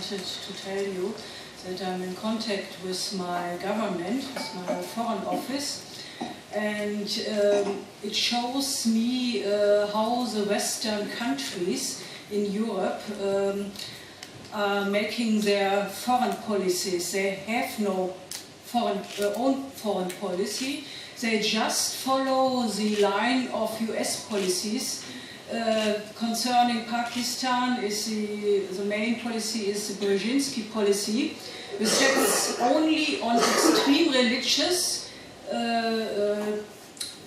wanted to tell you that I'm in contact with my government, with my Foreign Office, and it shows me how the Western countries in Europe are making their foreign policies. They have no own foreign policy. They just follow the line of US policies. Concerning Pakistan, the main policy is the Brzezinski policy, which sets only on extreme religious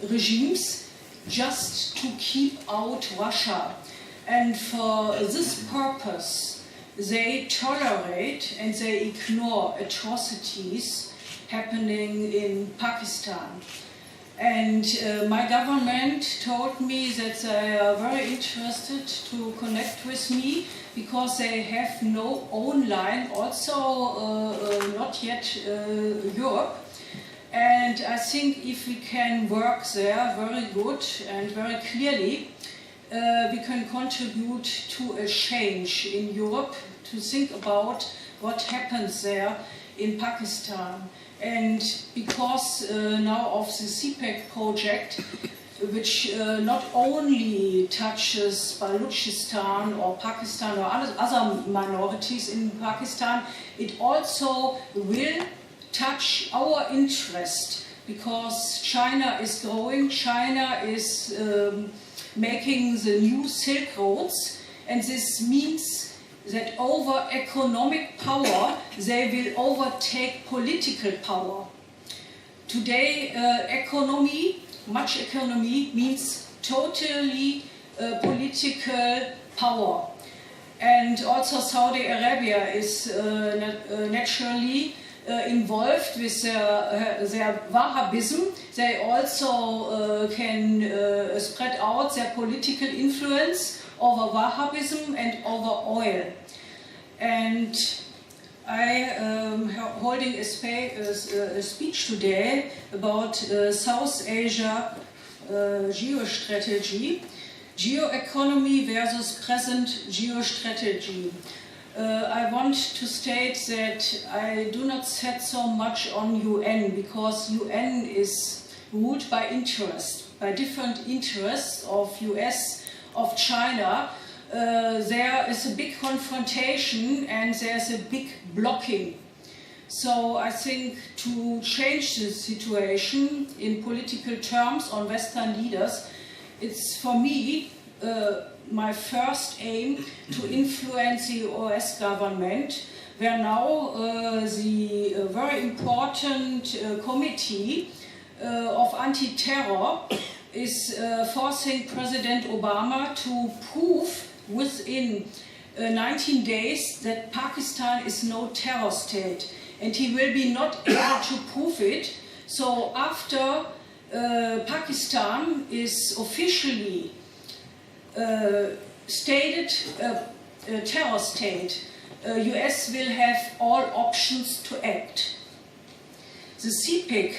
regimes just to keep out Russia. And for this purpose, they tolerate and they ignore atrocities happening in Pakistan. And my government told me that they are very interested to connect with me because they have no own line, also not yet Europe. And I think if we can work there very good and very clearly, we can contribute to a change in Europe, to think about what happens there in Pakistan. And because now of the CPEC project, which not only touches Baluchistan or Pakistan or other minorities in Pakistan, it also will touch our interest, because China is growing, China is making the new Silk Roads, and this means that over economic power, they will overtake political power. Today, much economy means totally political power. And also Saudi Arabia is naturally involved with their Wahhabism. They also can spread out their political influence over Wahhabism and over oil. And I am holding a speech today about South Asia geostrategy, geoeconomy versus present geostrategy. I want to state that I do not set so much on UN, because UN is ruled by interest, by different interests of US, of China. There is a big confrontation and there's a big blocking. So I think to change the situation in political terms on Western leaders, it's for me my first aim to influence the US government, where now the very important committee of anti-terror is forcing President Obama to prove within 19 days that Pakistan is no terror state, and he will be not able to prove it. So after Pakistan is officially stated a terror state, US will have all options to act. The CPEC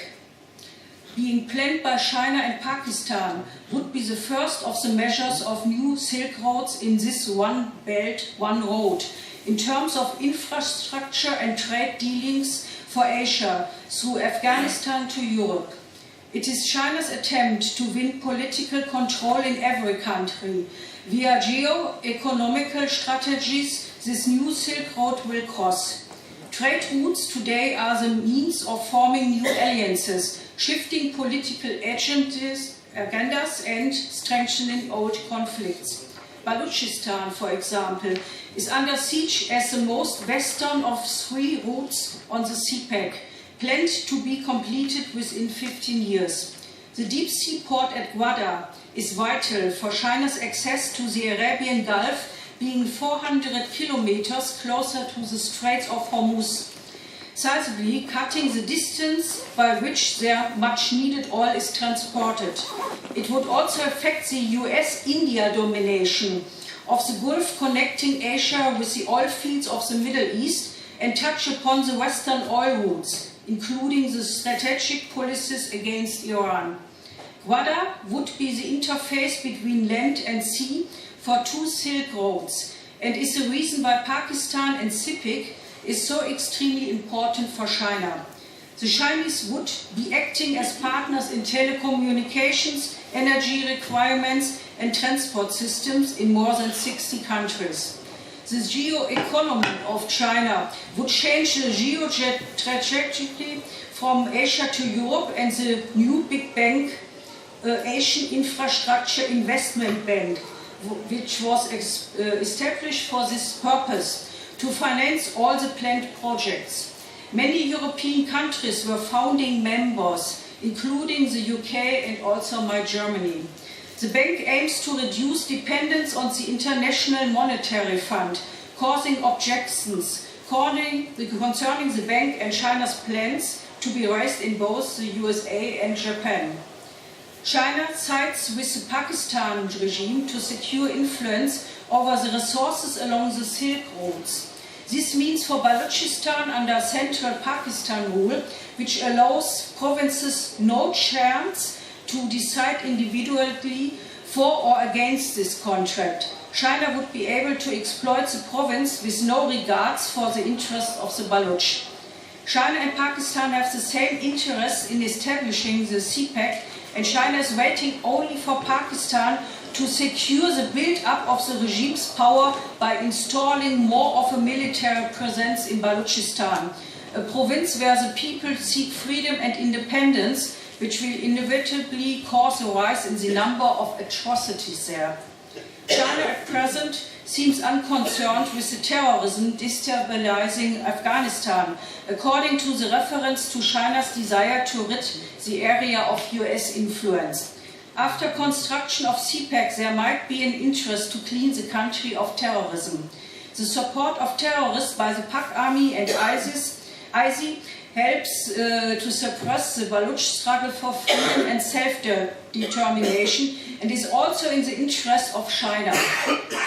being planned by China and Pakistan would be the first of the measures of new Silk Roads in this one belt, one road, in terms of infrastructure and trade dealings for Asia through Afghanistan to Europe. It is China's attempt to win political control in every country. Via geo-economical strategies, this new Silk Road will cross. Trade routes today are the means of forming new alliances, shifting political agendas and strengthening old conflicts. Baluchistan, for example, is under siege as the most western of 3 routes on the CPEC, planned to be completed within 15 years. The deep sea port at Gwadar is vital for China's access to the Arabian Gulf, being 400 kilometers closer to the Straits of Hormuz, decisively cutting the distance by which their much-needed oil is transported. It would also affect the US-India domination of the Gulf, connecting Asia with the oil fields of the Middle East, and touch upon the Western oil routes, including the strategic policies against Iran. Gwadar would be the interface between land and sea for 2 Silk Roads, and is the reason why Pakistan and CIPIC is so extremely important for China. The Chinese would be acting as partners in telecommunications, energy requirements and transport systems in more than 60 countries. The geo-economy of China would change the geo-trajectory from Asia to Europe, and the new big bank, Asian Infrastructure Investment Bank, which was established for this purpose, to finance all the planned projects. Many European countries were founding members, including the UK and also my Germany. The bank aims to reduce dependence on the International Monetary Fund, causing objections concerning the bank and China's plans to be raised in both the USA and Japan. China sides with the Pakistan regime to secure influence over the resources along the Silk Roads. This means for Balochistan under central Pakistan rule, which allows provinces no chance to decide individually for or against this contract. China would be able to exploit the province with no regards for the interests of the Balouch. China and Pakistan have the same interests in establishing the CPEC, and China is waiting only for Pakistan to secure the build-up of the regime's power by installing more of a military presence in Balochistan, a province where the people seek freedom and independence, which will inevitably cause a rise in the number of atrocities there. China at present seems unconcerned with the terrorism destabilizing Afghanistan, according to the reference to China's desire to rid the area of US influence. After construction of CPEC, there might be an interest to clean the country of terrorism. The support of terrorists by the Pak Army and ISIS helps to suppress the Balouch struggle for freedom and self-determination, and is also in the interest of China.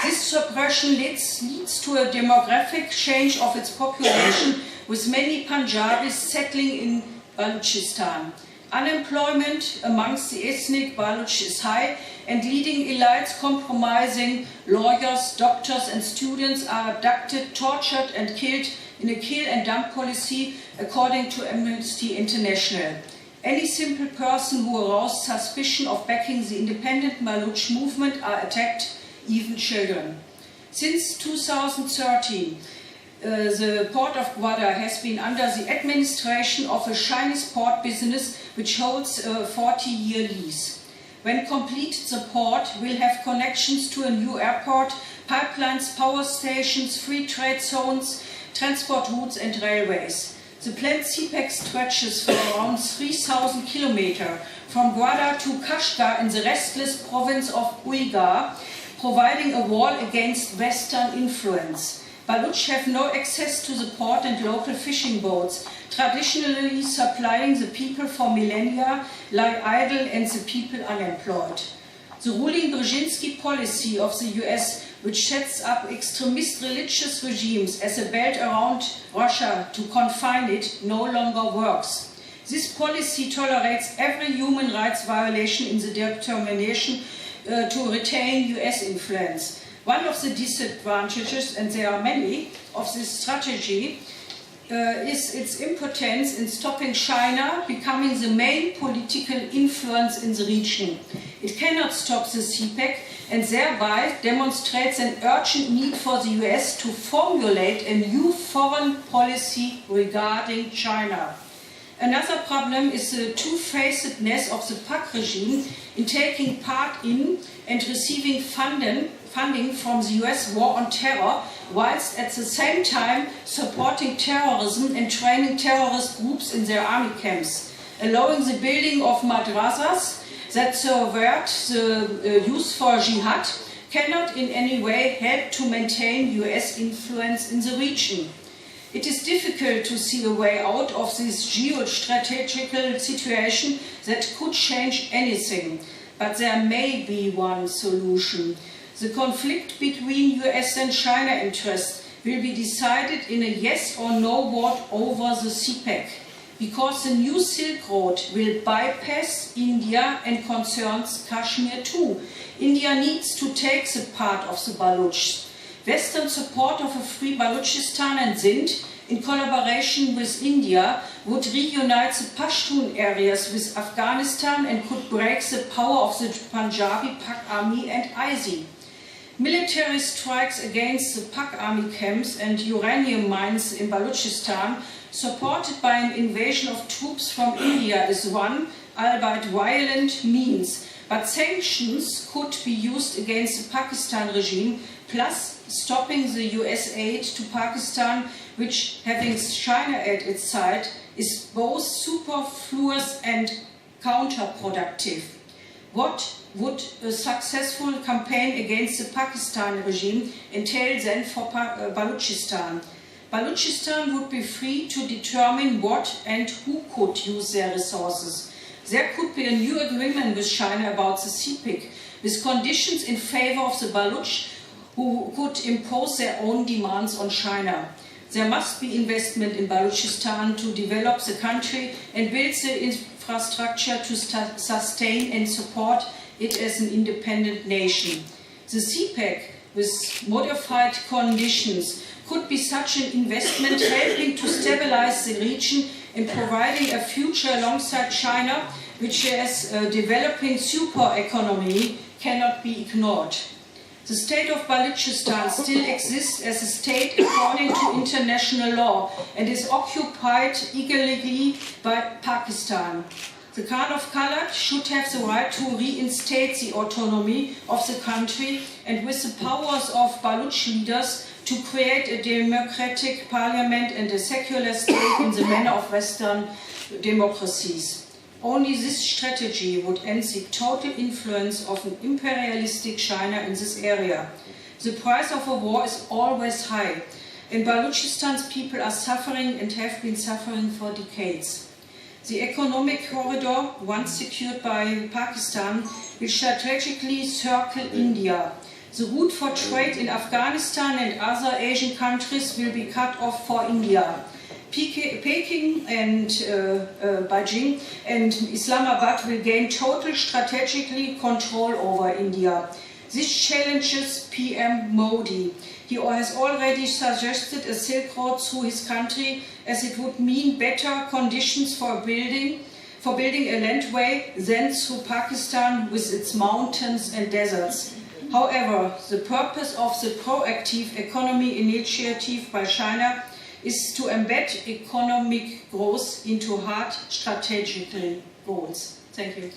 This suppression leads to a demographic change of its population, with many Punjabis settling in Balochistan. Unemployment amongst the ethnic Balouch is high, and leading elites compromising lawyers, doctors and students are abducted, tortured and killed in a kill and dump policy, according to Amnesty International. Any simple person who aroused suspicion of backing the independent Balouch movement are attacked, even children. Since 2013, the port of Gwadar has been under the administration of a Chinese port business which holds a 40-year lease. When completed, the port will have connections to a new airport, pipelines, power stations, free trade zones, transport routes and railways. The planned CPEC stretches for around 3,000 kilometers from Gwadar to Kashgar in the restless province of Uyghur, providing a wall against Western influence. Balouch have no access to the port and local fishing boats, traditionally supplying the people for millennia, lie idle and the people unemployed. The ruling Brzezinski policy of the US, which sets up extremist religious regimes as a belt around Russia to confine it, no longer works. This policy tolerates every human rights violation in the determination to retain US influence. One of the disadvantages, and there are many, of this strategy is its impotence in stopping China becoming the main political influence in the region. It cannot stop the CPEC and thereby demonstrates an urgent need for the US to formulate a new foreign policy regarding China. Another problem is the two-facedness of the Pak regime in taking part in and receiving funding from the US war on terror, whilst at the same time supporting terrorism and training terrorist groups in their army camps, allowing the building of madrasas that subvert the use for jihad, cannot in any way help to maintain US influence in the region. It is difficult to see a way out of this geostrategical situation that could change anything, but there may be one solution. The conflict between US and China interests will be decided in a yes or no vote over the CPEC, because the new Silk Road will bypass India and concerns Kashmir too. India needs to take the part of the Balouchs. Western support of a free Baluchistan and Sindh, in collaboration with India, would reunite the Pashtun areas with Afghanistan and could break the power of the Punjabi Pak army and ISI. Military strikes against the Pak army camps and uranium mines in Baluchistan, supported by an invasion of troops from India, is one, albeit violent, means. But sanctions could be used against the Pakistan regime, plus stopping the US aid to Pakistan, which, having China at its side, is both superfluous and counterproductive. What would a successful campaign against the Pakistan regime entail then for Baluchistan? Baluchistan would be free to determine what and who could use their resources. There could be a new agreement with China about the CPIC, with conditions in favor of the Baluch, who could impose their own demands on China. There must be investment in Baluchistan to develop the country and build the infrastructure to sustain and support it as an independent nation. The CPEC, with modified conditions, could be such an investment, helping to stabilize the region and providing a future alongside China, which as a developing super economy cannot be ignored. The state of Baluchistan still exists as a state according to international law and is occupied illegally by Pakistan. The Khan of Kalat should have the right to reinstate the autonomy of the country and with the powers of Baluch leaders to create a democratic parliament and a secular state in the manner of Western democracies. Only this strategy would end the total influence of an imperialistic China in this area. The price of a war is always high, and Baluchistan's people are suffering and have been suffering for decades. The economic corridor, once secured by Pakistan, will strategically circle India. The route for trade in Afghanistan and other Asian countries will be cut off for India. Peking and Beijing and Islamabad will gain total strategically control over India. This challenges PM Modi. He has already suggested a Silk Road through his country, as it would mean better conditions for building a landway than through Pakistan with its mountains and deserts. However, the purpose of the proactive economy initiative by China is to embed economic growth into hard strategic goals. Thank you.